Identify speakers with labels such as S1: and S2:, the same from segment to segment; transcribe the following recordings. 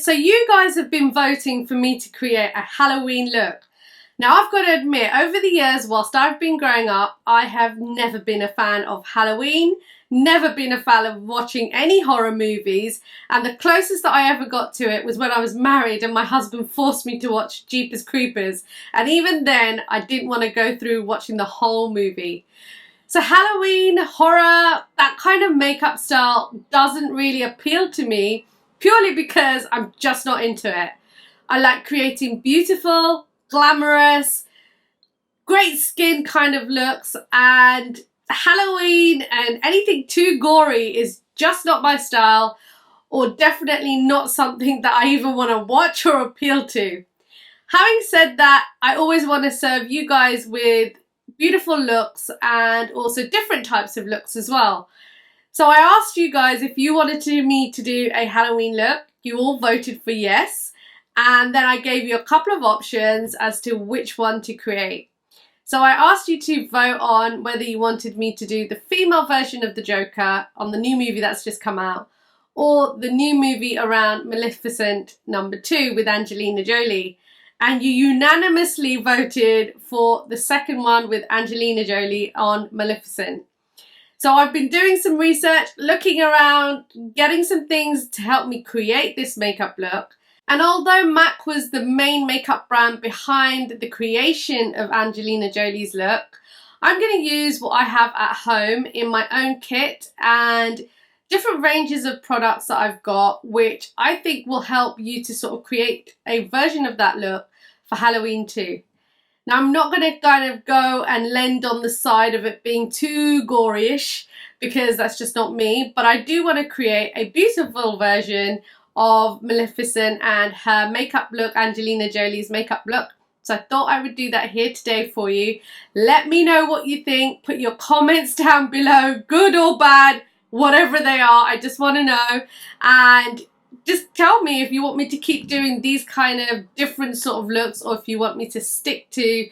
S1: so you guys have been voting for me to create a Halloween look. Now I've got to admit, over the years whilst I've been growing up, I have never been a fan of Halloween, never been a fan of watching any horror movies, and the closest that I ever got to it was when I was married and my husband forced me to watch Jeepers Creepers, and even then I didn't want to go through watching the whole movie. So Halloween, horror, that kind of makeup style doesn't really appeal to me, purely because I'm just not into it. I like creating beautiful, glamorous, great skin kind of looks, and Halloween and anything too gory is just not my style, or definitely not something that I even want to watch or appeal to. Having said that, I always want to serve you guys with beautiful looks and also different types of looks as well. So I asked you guys if you wanted me to do a Halloween look. You all voted for yes. And then I gave you a couple of options as to which one to create. So I asked you to vote on whether you wanted me to do the female version of the Joker on the new movie that's just come out, or the new movie around Maleficent #2 with Angelina Jolie. And you unanimously voted for the second one with Angelina Jolie on Maleficent. So I've been doing some research, looking around, getting some things to help me create this makeup look. And although MAC was the main makeup brand behind the creation of Angelina Jolie's look, I'm going to use what I have at home in my own kit and different ranges of products that I've got, which I think will help you to sort of create a version of that look for Halloween too. Now I'm not going to kind of go and lend on the side of it being too gory-ish, because that's just not me, but I do want to create a beautiful version of Maleficent and her makeup look, Angelina Jolie's makeup look. So I thought I would do that here today for you. Let me know what you think. Put your comments down below, good or bad, whatever they are. I just want to know. And just tell me if you want me to keep doing these kind of different sort of looks, or if you want me to stick to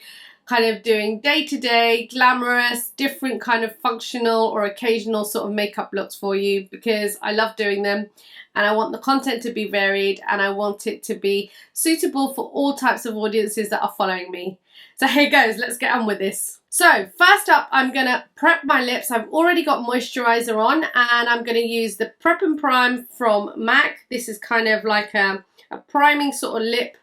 S1: kind of doing day-to-day, glamorous, different kind of functional or occasional sort of makeup looks for you, because I love doing them and I want the content to be varied and I want it to be suitable for all types of audiences that are following me. So here goes, let's get on with this. So first up, I'm going to prep my lips. I've already got moisturizer on and I'm going to use the Prep and Prime from MAC. This is kind of like a priming sort of lip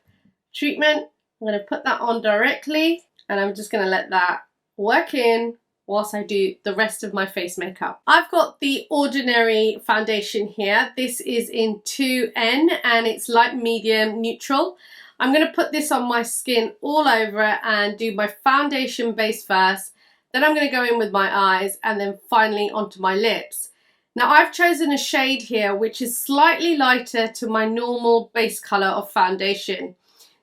S1: treatment. I'm going to put that on directly. And I'm just going to let that work in whilst I do the rest of my face makeup. I've got the Ordinary foundation here. This is in 2N and it's light medium neutral. I'm going to put this on my skin all over it and do my foundation base first. Then I'm going to go in with my eyes and then finally onto my lips. Now I've chosen a shade here which is slightly lighter to my normal base colour of foundation.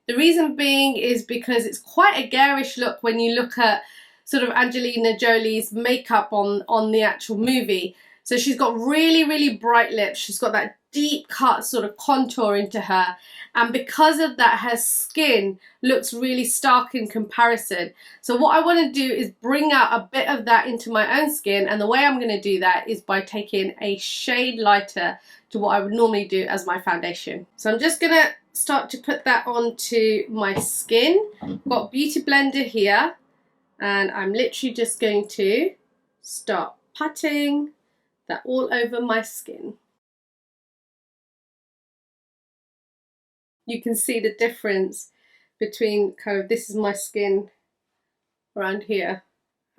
S1: The reason being is because it's quite a garish look when you look at sort of Angelina Jolie's makeup on the actual movie. So she's got really, really bright lips. She's got that deep cut sort of contour into her. And because of that, her skin looks really stark in comparison. So what I want to do is bring out a bit of that into my own skin. And the way I'm going to do that is by taking a shade lighter to what I would normally do as my foundation. So I'm just going to start to put that onto my skin. I've got Beauty Blender here and I'm literally just going to start patting that all over my skin. You can see the difference between kind of, this is my skin around here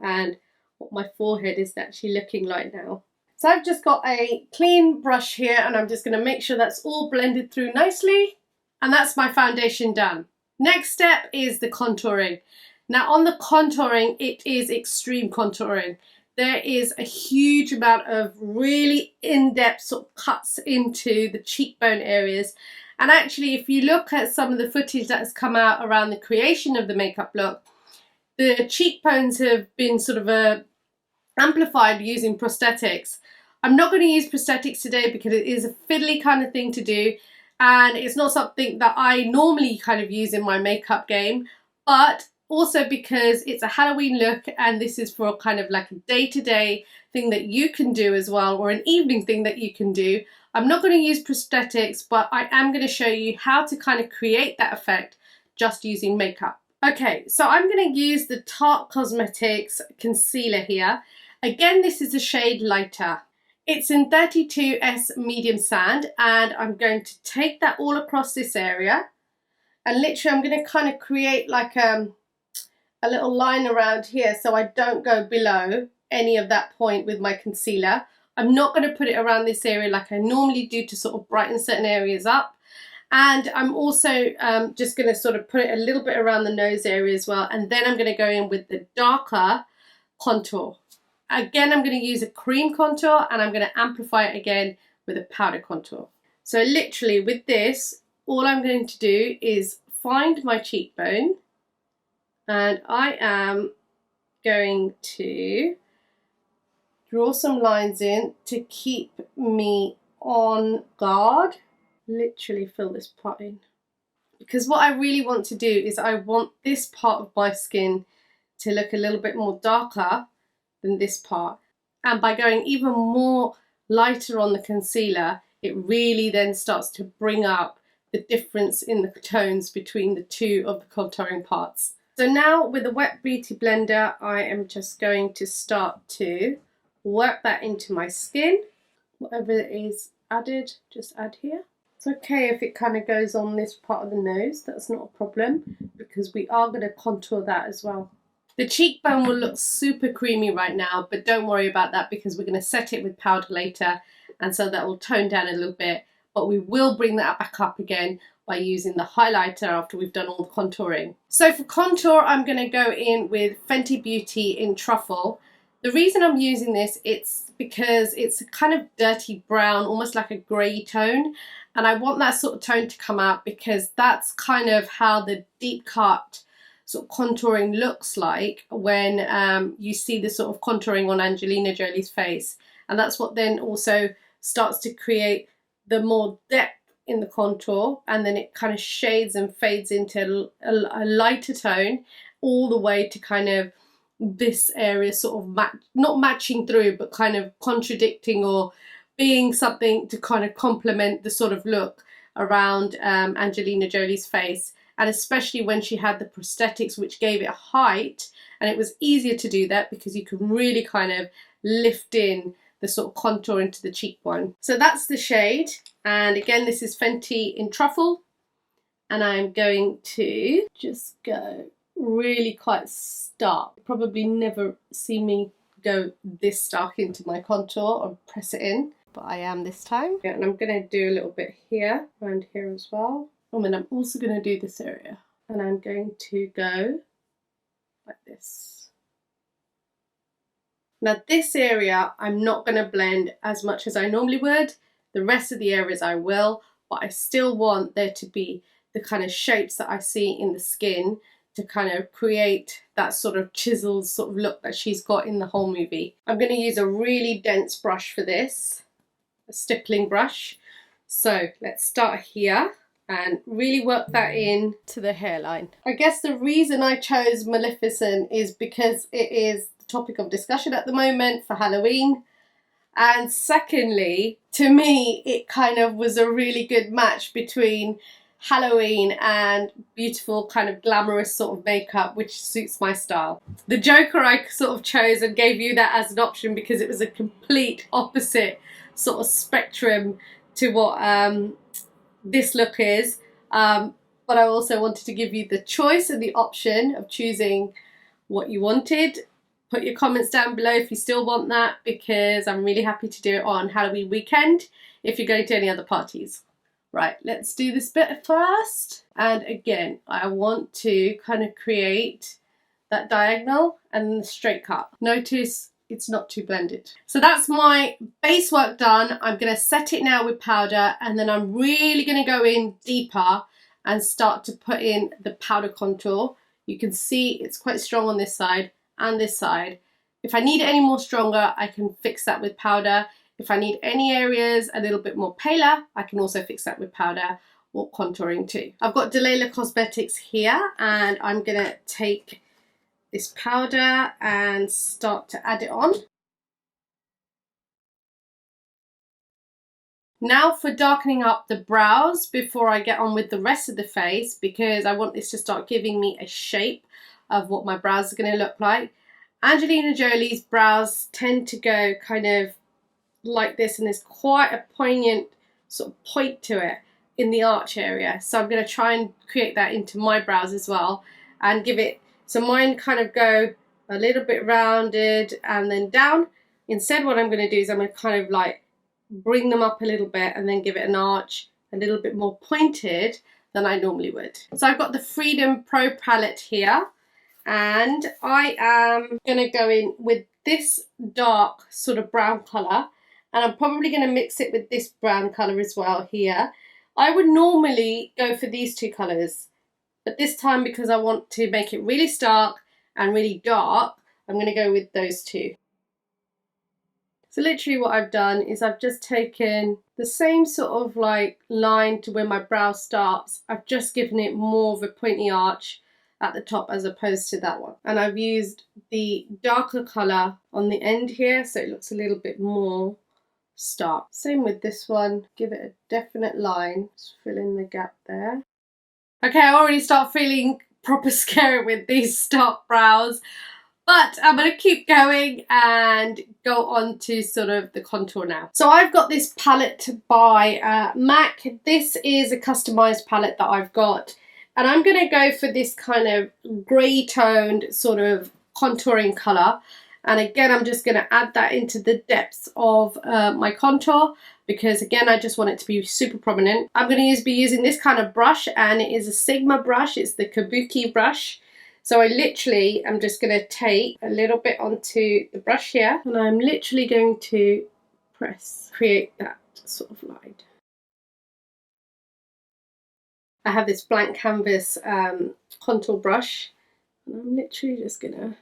S1: and what my forehead is actually looking like now. So I've just got a clean brush here and I'm just going to make sure that's all blended through nicely. And that's my foundation done. Next step is the contouring. Now on the contouring, it is extreme contouring. There is a huge amount of really in-depth sort of cuts into the cheekbone areas. And actually, if you look at some of the footage that has come out around the creation of the makeup look, the cheekbones have been sort of amplified using prosthetics. I'm not going to use prosthetics today because it is a fiddly kind of thing to do. And it's not something that I normally kind of use in my makeup game, but also because it's a Halloween look and this is for kind of like a day-to-day thing that you can do as well, or an evening thing that you can do. I'm not going to use prosthetics, but I am going to show you how to kind of create that effect just using makeup. Okay, so I'm going to use the Tarte Cosmetics concealer here. Again, this is the shade Lighter. It's in 32S medium sand, and I'm going to take that all across this area, and literally I'm going to kind of create like a little line around here so I don't go below any of that point with my concealer. I'm not going to put it around this area like I normally do to sort of brighten certain areas up. And I'm also just going to sort of put it a little bit around the nose area as well. And then I'm going to go in with the darker contour. Again, I'm going to use a cream contour and I'm going to amplify it again with a powder contour. So literally with this, all I'm going to do is find my cheekbone, and I am going to draw some lines in to keep me on guard. Literally fill this part in. Because what I really want to do is I want this part of my skin to look a little bit more darker than this part. And by going even more lighter on the concealer, it really then starts to bring up the difference in the tones between the two of the contouring parts. So now with the Wet Beauty blender, I am just going to start to work that into my skin. Whatever is added, just add here. It's okay if it kind of goes on this part of the nose, that's not a problem, because we are going to contour that as well. The cheekbone will look super creamy right now, but don't worry about that because we're going to set it with powder later, and so that will tone down a little bit, but we will bring that back up again by using the highlighter after we've done all the contouring. So for contour, I'm going to go in with Fenty Beauty in Truffle. The reason I'm using this, it's because it's a kind of dirty brown, almost like a grey tone, and I want that sort of tone to come out because that's kind of how the deep cut sort of contouring looks like when you see the sort of contouring on Angelina Jolie's face, and that's what then also starts to create the more depth in the contour, and then it kind of shades and fades into a lighter tone all the way to kind of this area sort of not matching through, but kind of contradicting or being something to kind of complement the sort of look around Angelina Jolie's face. And especially when she had the prosthetics, which gave it height, and it was easier to do that because you can really kind of lift in the sort of contour into the cheekbone. So that's the shade, and again this is Fenty in Truffle, and I'm going to just go really quite stark. You'll probably never see me go this stark into my contour or press it in, but I am this time. Yeah, and I'm going to do a little bit here, around here as well. And then I'm also going to do this area, and I'm going to go like this. Now this area I'm not going to blend as much as I normally would. The rest of the areas I will, but I still want there to be the kind of shapes that I see in the skin to kind of create that sort of chiseled sort of look that she's got in the whole movie. I'm going to use a really dense brush for this, a stippling brush. So let's start here and really work that in to the hairline. I guess the reason I chose Maleficent is because it is the topic of discussion at the moment for Halloween. And secondly, to me, it kind of was a really good match between Halloween and beautiful kind of glamorous sort of makeup, which suits my style. The Joker I sort of chose and gave you that as an option because it was a complete opposite sort of spectrum to what this look is, but I also wanted to give you the choice and the option of choosing what you wanted. Put your comments down below if you still want that, because I'm really happy to do it on Halloween weekend if you're going to any other parties. Right, let's do this bit first. And again, I want to kind of create that diagonal and the straight cut. Notice it's not too blended. So that's my base work done. I'm going to set it now with powder, and then I'm really going to go in deeper and start to put in the powder contour. You can see it's quite strong on this side and this side. If I need it any more stronger, I can fix that with powder. If I need any areas a little bit more paler, I can also fix that with powder. or contouring too. I've got Delilah Cosmetics here, and I'm gonna take this powder and start to add it on. Now for darkening up the brows before I get on with the rest of the face, because I want this to start giving me a shape of what my brows are going to look like. Angelina Jolie's brows tend to go kind of like this, and there's quite a poignant sort of point to it in the arch area. So I'm going to try and create that into my brows as well and give it, so mine kind of go a little bit rounded and then down. Instead what I'm going to do is I'm going to kind of like bring them up a little bit and then give it an arch a little bit more pointed than I normally would. So I've got the Freedom Pro palette here, and I am going to go in with this dark sort of brown colour, and I'm probably going to mix it with this brown colour as well here. I would normally go for these two colours, but this time, because I want to make it really stark and really dark, I'm going to go with those two. So literally what I've done is I've just taken the same sort of like line to where my brow starts. I've just given it more of a pointy arch at the top as opposed to that one. And I've used the darker colour on the end here, so it looks a little bit more stark. Same with this one, give it a definite line, just fill in the gap there. Okay, I already start feeling proper scary with these stark brows. But I'm going to keep going and go on to sort of the contour now. So I've got this palette by MAC. This is a customized palette that I've got. And I'm going to go for this kind of grey toned sort of contouring colour. And again, I'm just going to add that into the depths of my contour, because again, I just want it to be super prominent. I'm going to be using this kind of brush, and it is a Sigma brush. It's the Kabuki brush. So I literally am just going to take a little bit onto the brush here, and I'm literally going to create that sort of line. I have this blank canvas contour brush, and I'm literally just going to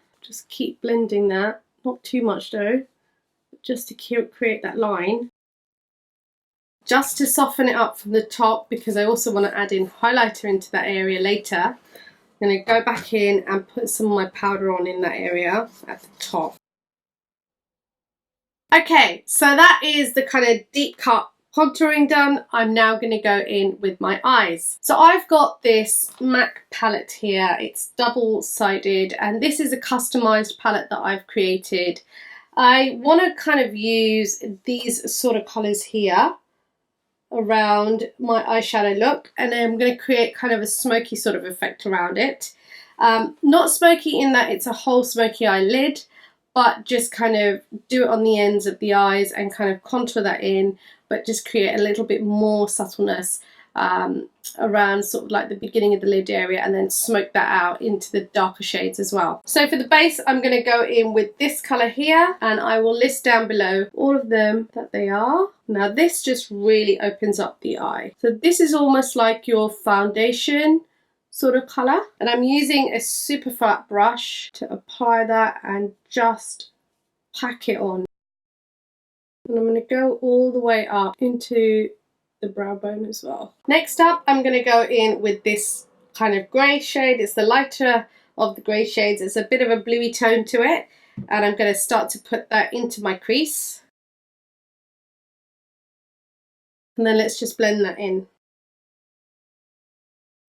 S1: keep blending that, not too much though, but just to create that line. Just to soften it up from the top, because I also want to add in highlighter into that area later. I'm going to go back in and put some of my powder on in that area at the top. Okay, so that is the kind of deep cut contouring done. I'm now going to go in with my eyes. So I've got this MAC palette here. It's double-sided, and this is a customized palette that I've created. I want to kind of use these sort of colours here around my eyeshadow look, and then I'm going to create kind of a smoky sort of effect around it. Not smoky in that it's a whole smoky eyelid, but just kind of do it on the ends of the eyes and kind of contour that in, but just create a little bit more subtleness around sort of like the beginning of the lid area, and then smoke that out into the darker shades as well. So for the base, I'm going to go in with this colour here, and I will list down below all of them that they are. Now this just really opens up the eye. So this is almost like your foundation sort of colour, and I'm using a super flat brush to apply that and just pack it on. And I'm going to go all the way up into the brow bone as well. Next up, I'm going to go in with this kind of grey shade. It's the lighter of the grey shades. It's a bit of a bluey tone to it, and I'm going to start to put that into my crease. And then let's just blend that in.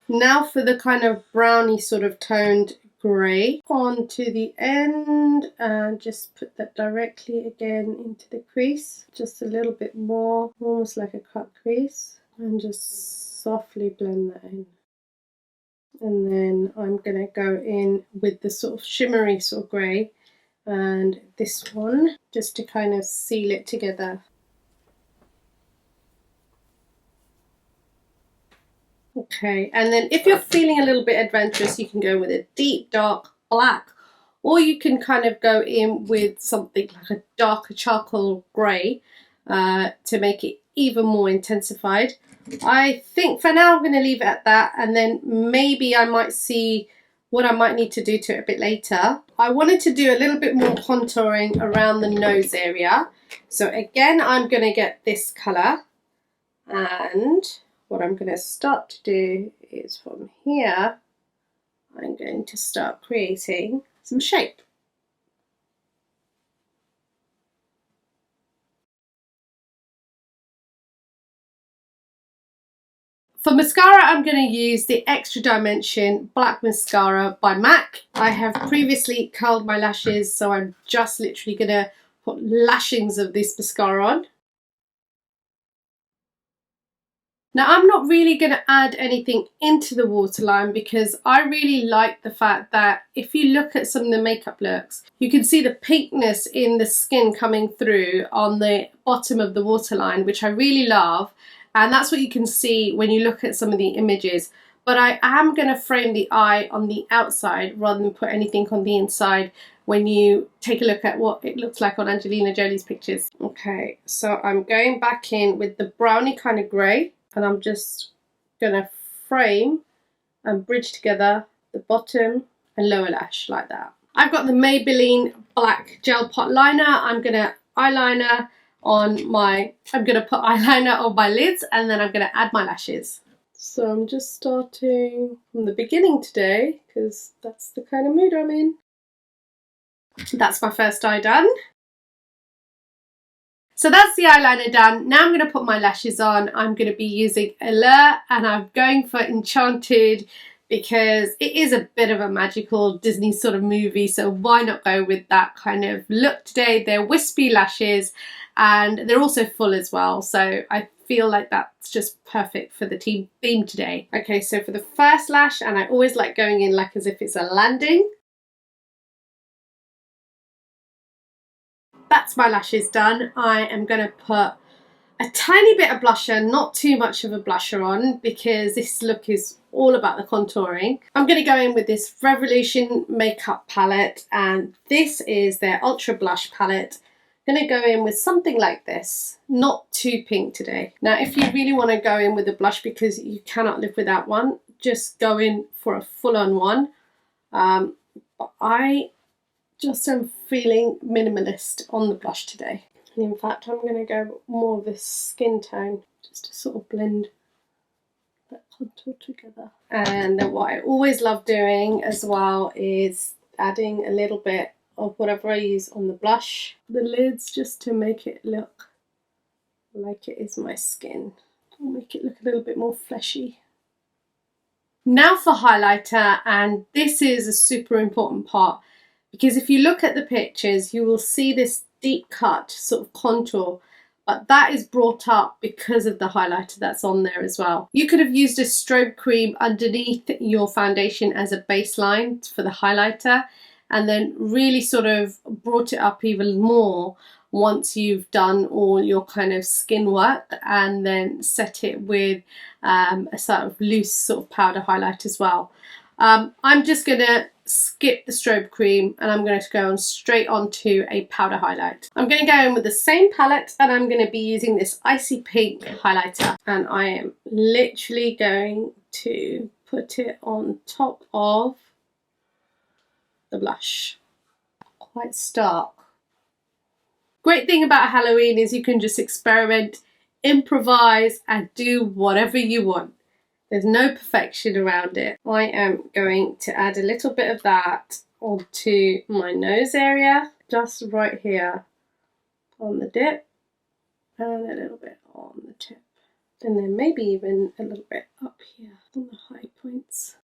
S1: Now for the kind of browny sort of toned grey onto the end, and just put that directly again into the crease, just a little bit more, almost like a cut crease, and just softly blend that in. And then I'm going to go in with the sort of shimmery sort of grey and this one, just to kind of seal it together. Okay, and then if you're feeling a little bit adventurous, you can go with a deep dark black, or you can kind of go in with something like a darker charcoal grey to make it even more intensified. I think for now I'm going to leave it at that, and then maybe I might see what I might need to do to it a bit later. I wanted to do a little bit more contouring around the nose area. So again, I'm going to get this colour, and what I'm going to start to do is from here, I'm going to start creating some shape. For mascara, I'm going to use the Extra Dimension Black Mascara by MAC. I have previously curled my lashes, so I'm just literally going to put lashings of this mascara on. Now, I'm not really going to add anything into the waterline because I really like the fact that if you look at some of the makeup looks, you can see the pinkness in the skin coming through on the bottom of the waterline, which I really love. And that's what you can see when you look at some of the images. But I am going to frame the eye on the outside rather than put anything on the inside when you take a look at what it looks like on Angelina Jolie's pictures. Okay, so I'm going back in with the brownie kind of grey, and I'm just going to frame and bridge together the bottom and lower lash like that. I've got the Maybelline Black Gel Pot Liner. I'm going to eyeliner on my, I'm going to put eyeliner on my lids, and then I'm going to add my lashes. So I'm just starting from the beginning today because that's the kind of mood I'm in. That's my first eye done. So that's the eyeliner done. Now I'm going to put my lashes on. I'm going to be using ELIXIR, and I'm going for Enchanted because it is a bit of a magical Disney sort of movie, so why not go with that kind of look today. They're wispy lashes and they're also full as well, so I feel like that's just perfect for the theme today. Okay, so for the first lash, and I always like going in like as if it's a landing. That's my lashes done. I am going to put a tiny bit of blusher, not too much of a blusher on because this look is all about the contouring. I'm going to go in with this Revolution makeup palette, and this is their Ultra Blush palette. I'm going to go in with something like this, not too pink today. Now, if you really want to go in with a blush because you cannot live without one, just go in for a full-on one. But I just am feeling minimalist on the blush today. And in fact, I'm going to go more of this skin tone just to sort of blend that contour together. And then what I always love doing as well is adding a little bit of whatever I use on the blush, the lids, just to make it look like it is my skin. I'll make it look a little bit more fleshy. Now for highlighter, and this is a super important part because if you look at the pictures, you will see this deep cut sort of contour, but that is brought up because of the highlighter that's on there as well. You could have used a strobe cream underneath your foundation as a baseline for the highlighter, and then really sort of brought it up even more once you've done all your kind of skin work, and then set it with a sort of loose sort of powder highlight as well. I'm just going to skip the strobe cream and I'm going to go on straight onto a powder highlight. I'm going to go in with the same palette, and I'm going to be using this icy pink highlighter, and I am literally going to put it on top of the blush. Quite stark. Great thing about Halloween is you can just experiment, improvise, and do whatever you want. There's no perfection around it. I am going to add a little bit of that onto my nose area, just right here on the dip, and a little bit on the tip. And then maybe even a little bit up here on the high points.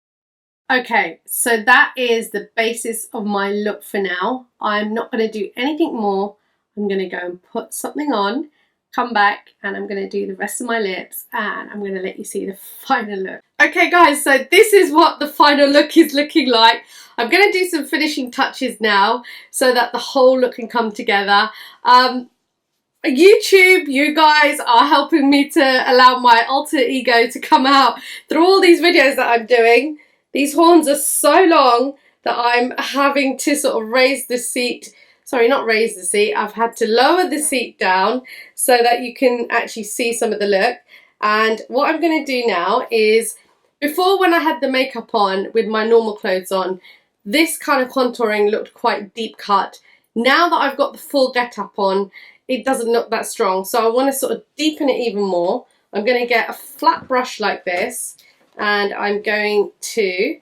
S1: Okay, so that is the basis of my look for now. I'm not going to do anything more. I'm going to go and put something on, come back, and I'm going to do the rest of my lips, and I'm going to let you see the final look. Okay guys, so this is what the final look is looking like. I'm going to do some finishing touches now so that the whole look can come together. YouTube, you guys are helping me to allow my alter ego to come out through all these videos that I'm doing. These horns are so long that I'm having to sort of raise the seat. Sorry, not raise the seat. I've had to lower the seat down so that you can actually see some of the look. And what I'm going to do now is, before when I had the makeup on with my normal clothes on, this kind of contouring looked quite deep cut. Now that I've got the full get up on, it doesn't look that strong. So I want to sort of deepen it even more. I'm going to get a flat brush like this, and I'm going to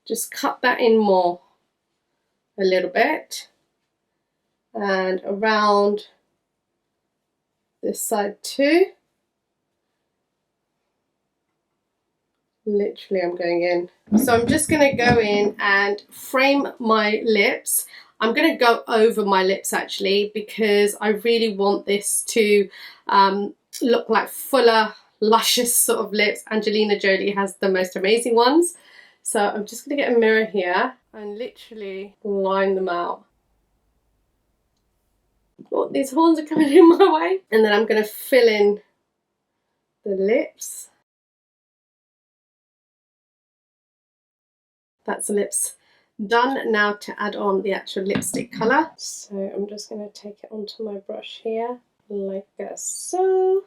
S1: just cut that in more a little bit, and around this side too. Literally I'm going in. So I'm just going to go in and frame my lips. I'm going to go over my lips actually, because I really want this to look like fuller, luscious sort of lips. Angelina Jolie has the most amazing ones. So I'm just going to get a mirror here and literally line them out. Oh, these horns are coming in my way. And then I'm going to fill in the lips. That's the lips done. Now to add on the actual lipstick colour. So I'm just going to take it onto my brush here, like so.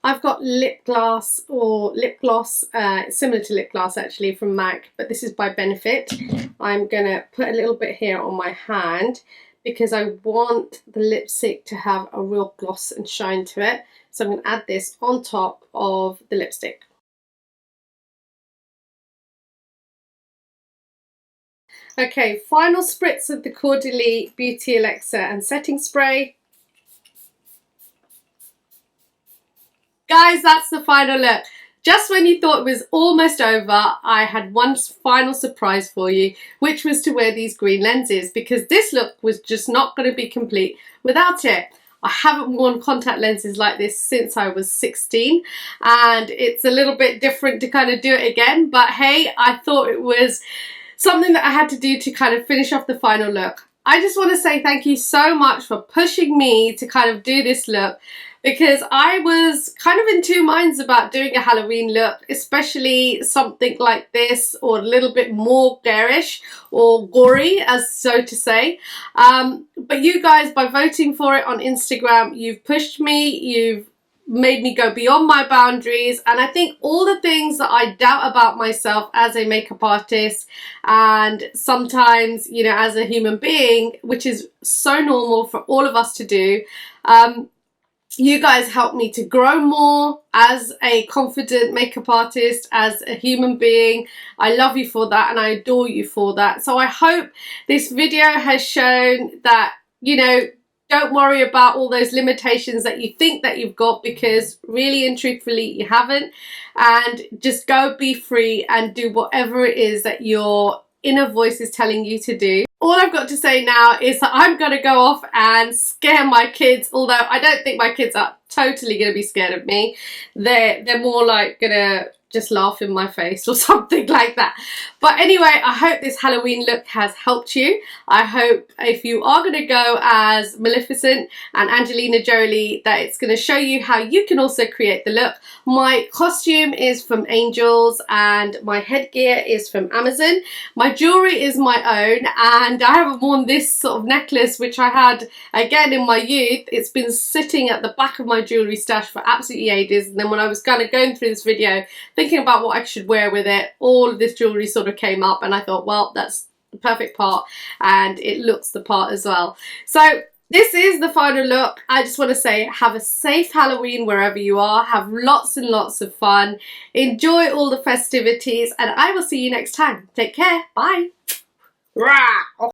S1: I've got lip gloss, or lip gloss, similar to lip gloss actually, from MAC, but this is by Benefit. I'm going to put a little bit here on my hand because I want the lipstick to have a real gloss and shine to it. So I'm going to add this on top of the lipstick. Okay, final spritz of the CAUDALIE Beauty Elixir and Setting Spray. Guys, that's the final look. Just when you thought it was almost over, I had one final surprise for you, which was to wear these green lenses, because this look was just not going to be complete without it. I haven't worn contact lenses like this since I was 16, and it's a little bit different to kind of do it again, but hey, I thought it was something that I had to do to kind of finish off the final look. I just want to say thank you so much for pushing me to kind of do this look, because I was kind of in two minds about doing a Halloween look, especially something like this, or a little bit more garish or gory, as so to say. But you guys, by voting for it on Instagram, you've pushed me, you've made me go beyond my boundaries, and I think all the things that I doubt about myself as a makeup artist, and sometimes, you know, as a human being, which is so normal for all of us to do, you guys helped me to grow more as a confident makeup artist, as a human being. I love you for that, and I adore you for that. So I hope this video has shown that, you know, don't worry about all those limitations that you think that you've got, because really and truthfully you haven't. And just go be free and do whatever it is that your inner voice is telling you to do. All I've got to say now is that I'm going to go off and scare my kids, although I don't think my kids are totally going to be scared of me. They're more like going to just laugh in my face or something like that. But anyway, I hope this Halloween look has helped you. I hope if you are going to go as Maleficent and Angelina Jolie, that it's going to show you how you can also create the look. My costume is from Angels and my headgear is from Amazon. My jewellery is my own, and I haven't worn this sort of necklace, which I had again in my youth. It's been sitting at the back of my jewellery stash for absolutely ages, and then when I was kind of going through this video thinking about what I should wear with it, all of this jewellery sort of came up, and I thought, well, that's the perfect part, and it looks the part as well. So this is the final look. I just want to say, have a safe Halloween wherever you are. Have lots and lots of fun. Enjoy all the festivities, and I will see you next time. Take care. Bye. Rah!